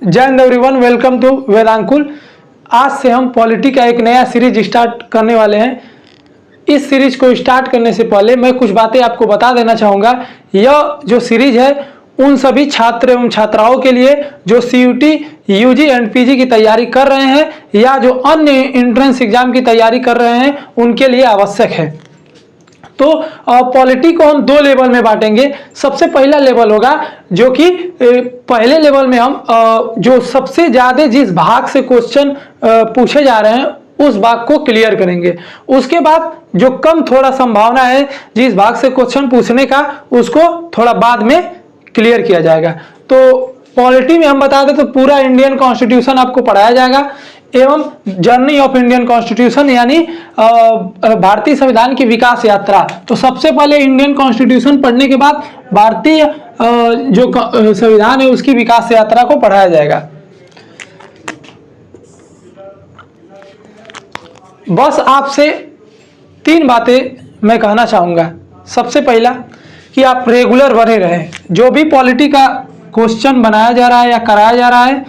जय Hind everyone, welcome to वेदांकुल। आज से हम पॉलिटी का एक नया सीरीज स्टार्ट करने वाले हैं। इस सीरीज को स्टार्ट करने से पहले मैं कुछ बातें आपको बता देना चाहूँगा। यह जो सीरीज है उन सभी छात्र एवं छात्राओं के लिए जो सीयूटी, यूजी एंड पीजी की तैयारी कर रहे हैं या जो अन्य एंट्रेंस एग्जाम की तैयारी कर रहे हैं उनके लिए आवश्यक है। तो पॉलिटी को हम दो लेवल में बांटेंगे। सबसे पहला लेवल होगा जो कि पहले लेवल में हम जो सबसे ज़्यादा जिस भाग से क्वेश्चन पूछे जा रहे हैं उस भाग को क्लियर करेंगे। उसके बाद जो कम थोड़ा संभावना है जिस भाग से क्वेश्चन पूछने का उसको थोड़ा बाद में क्लियर किया जाएगा। तो पॉलिटी में हम बता दें तो पूरा इंडियन कॉन्स्टिट्यूशन आपको पढ़ाया जाएगा एवं जर्नी ऑफ इंडियन कॉन्स्टिट्यूशन यानी भारतीय संविधान की विकास यात्रा। तो सबसे पहले इंडियन कॉन्स्टिट्यूशन पढ़ने के बाद भारतीय जो संविधान है उसकी विकास यात्रा को पढ़ाया जाएगा। बस आपसे तीन बातें मैं कहना चाहूँगा। सबसे पहला कि आप रेगुलर बने रहें। जो भी पॉलिटी का क्वेश्चन बनाया जा रहा है या कराया जा रहा है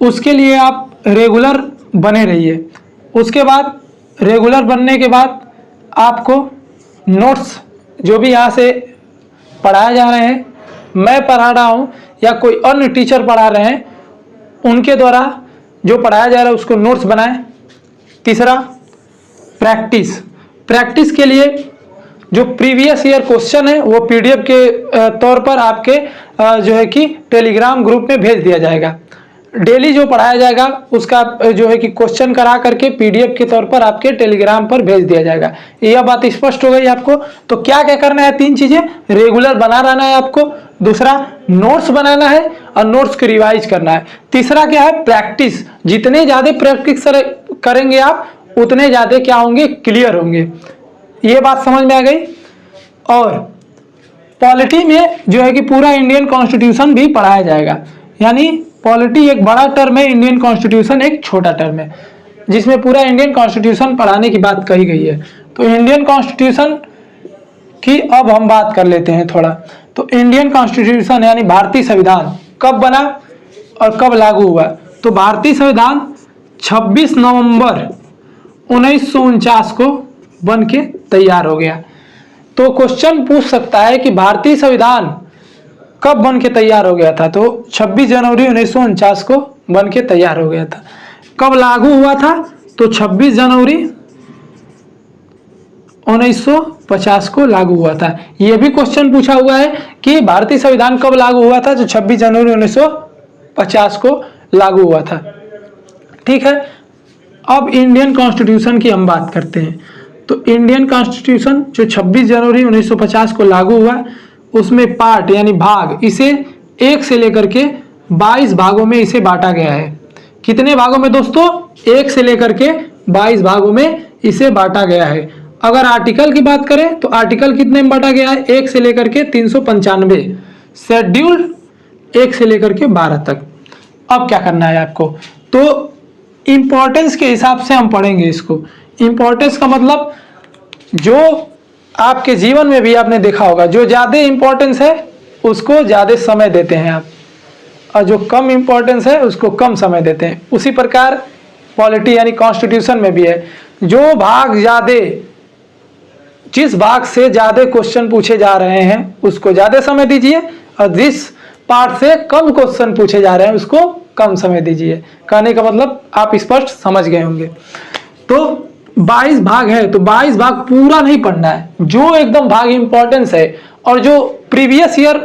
उसके लिए आप रेगुलर बने रहिए। उसके बाद रेगुलर बनने के बाद आपको नोट्स जो भी यहाँ से पढ़ाया जा रहे हैं, मैं पढ़ा रहा हूँ या कोई अन्य टीचर पढ़ा रहे हैं, उनके द्वारा जो पढ़ाया जा रहा है उसको नोट्स बनाएं। तीसरा प्रैक्टिस के लिए जो प्रीवियस ईयर क्वेश्चन है वो पीडीएफ के तौर पर आपके जो है कि टेलीग्राम ग्रुप में भेज दिया जाएगा। डेली जो पढ़ाया जाएगा उसका जो है कि क्वेश्चन करा करके पीडीएफ के तौर पर आपके टेलीग्राम पर भेज दिया जाएगा। यह बात स्पष्ट हो गई आपको। तो क्या क्या करना है? तीन चीजें, रेगुलर बना रहना है आपको, दूसरा नोट्स बनाना है और नोट्स को रिवाइज करना है, तीसरा क्या है? प्रैक्टिस। जितने ज्यादा प्रैक्टिस करेंगे आप उतने ज्यादा क्या होंगे? क्लियर होंगे। ये बात समझ में आ गई। और पॉलिटी में जो है कि पूरा इंडियन कॉन्स्टिट्यूशन भी पढ़ाया जाएगा। यानी पॉलिटी एक बड़ा टर्म है, इंडियन कॉन्स्टिट्यूशन एक छोटा टर्म है जिसमें पूरा इंडियन कॉन्स्टिट्यूशन पढ़ाने की बात कही गई है। तो इंडियन कॉन्स्टिट्यूशन की अब हम बात कर लेते हैं थोड़ा। तो इंडियन कॉन्स्टिट्यूशन यानी भारतीय संविधान कब बना और कब लागू हुआ? तो भारतीय संविधान 26 नवंबर 1949 को बन के तैयार हो गया। तो क्वेश्चन पूछ सकता है कि भारतीय संविधान कब बन के तैयार हो गया था? तो 26 जनवरी 1949 को बन के तैयार हो गया था। कब लागू हुआ था? तो 26 जनवरी 1950 को लागू हुआ था। यह भी क्वेश्चन पूछा हुआ है कि भारतीय संविधान कब लागू हुआ था? तो 26 जनवरी 1950 को लागू हुआ था। ठीक है, अब इंडियन कॉन्स्टिट्यूशन की हम बात करते हैं। तो इंडियन कॉन्स्टिट्यूशन जो 26 जनवरी 1950 को लागू हुआ उसमें पार्ट यानी भाग, इसे 1 से लेकर के 22 भागों में इसे बांटा गया है। कितने भागों में दोस्तों? 1 से लेकर के 22 भागों में इसे बांटा गया है। अगर आर्टिकल की बात करें तो आर्टिकल कितने में बांटा गया है? 1 से लेकर के 395। शेड्यूल 1 से लेकर के 12 तक। अब क्या करना है आपको? तो इंपॉर्टेंस के हिसाब से हम पढ़ेंगे इसको। इंपॉर्टेंस का मतलब जो आपके जीवन में भी आपने देखा होगा, जो ज़्यादा इंपॉर्टेंस है उसको ज़्यादा समय देते हैं आप, और जो कम इंपॉर्टेंस है उसको कम समय देते हैं। उसी प्रकार पॉलिटी यानी कॉन्स्टिट्यूशन में भी है। जो भाग ज़्यादा, जिस भाग से ज़्यादा क्वेश्चन पूछे जा रहे हैं उसको ज़्यादा समय दीजिए, और जिस पार्ट से कम क्वेश्चन पूछे जा रहे हैं उसको कम समय दीजिए। कहने का मतलब आप स्पष्ट समझ गए होंगे। तो 22 भाग है तो 22 भाग पूरा नहीं पढ़ना है। जो एकदम भाग इंपॉर्टेंस है और जो प्रीवियस ईयर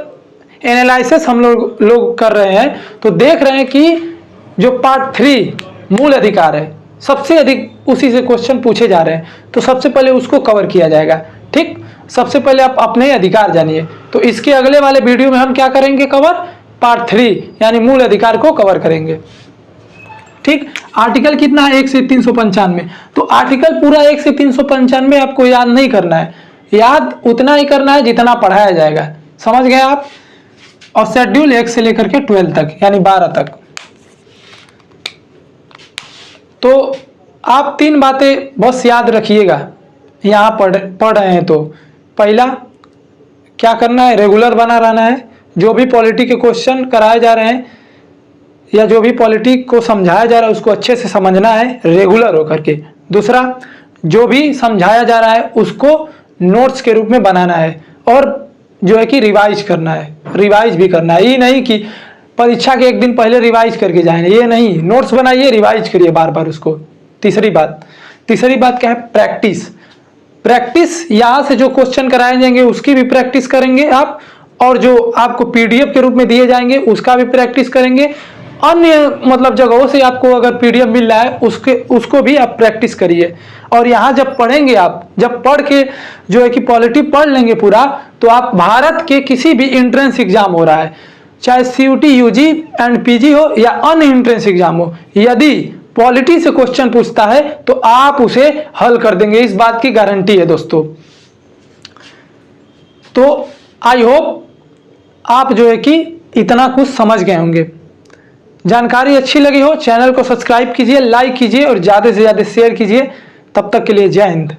एनालिसिस हम लोग कर रहे हैं तो देख रहे हैं कि जो पार्ट 3 मूल अधिकार है सबसे अधिक उसी से क्वेश्चन पूछे जा रहे हैं। तो सबसे पहले उसको कवर किया जाएगा। ठीक, सबसे पहले आप अपने अधिकार जानिए। तो इसके अगले वाले वीडियो में हम क्या करेंगे? कवर पार्ट 3 यानी मूल अधिकार को कवर करेंगे। ठीक, आर्टिकल कितना है? 1 से 395। तो आर्टिकल पूरा 1 से 395 आपको याद नहीं करना है, याद उतना ही करना है जितना पढ़ाया जाएगा। समझ गए आप? और शेड्यूल 1 से लेकर के 12 तक यानी 12 तक। तो आप 3 बातें बस याद रखिएगा यहाँ पढ़ रहे हैं। तो पहला क्या करना है? रेगुलर बना रहना है। जो भी पॉलिटी के क्वेश्चन कराए जा रहे हैं या जो भी पॉलिटिक को समझाया जा रहा है उसको अच्छे से समझना है रेगुलर होकर के। दूसरा, जो भी समझाया जा रहा है उसको नोट्स के रूप में बनाना है और जो है कि रिवाइज करना है, रिवाइज भी करना है। ये नहीं कि परीक्षा के एक दिन पहले रिवाइज करके जाएंगे, ये नहीं, नोट्स बनाइए, रिवाइज करिए बार बार उसको। तीसरी बात क्या है? प्रैक्टिस। प्रैक्टिस, यहाँ से जो क्वेश्चन कराए जाएंगे उसकी भी प्रैक्टिस करेंगे आप, और जो आपको पीडीएफ के रूप में दिए जाएंगे उसका भी प्रैक्टिस करेंगे। अन्य मतलब जगहों से आपको अगर पीडीएफ मिल रहा है उसको भी आप प्रैक्टिस करिए। और यहाँ जब पढ़ेंगे आप, जब पढ़ के जो है कि पॉलिटी पढ़ लेंगे पूरा, तो आप भारत के किसी भी एंट्रेंस एग्जाम हो रहा है, चाहे सीयूटी, यूजी एंड पीजी हो या अन्य एंट्रेंस एग्जाम हो, यदि पॉलिटी से क्वेश्चन पूछता है तो आप उसे हल कर देंगे, इस बात की गारंटी है दोस्तों। तो आई होप आप जो है कि इतना कुछ समझ गए होंगे। जानकारी अच्छी लगी हो, चैनल को सब्सक्राइब कीजिए, लाइक कीजिए और ज़्यादा से ज़्यादा शेयर कीजिए। तब तक के लिए जय हिंद।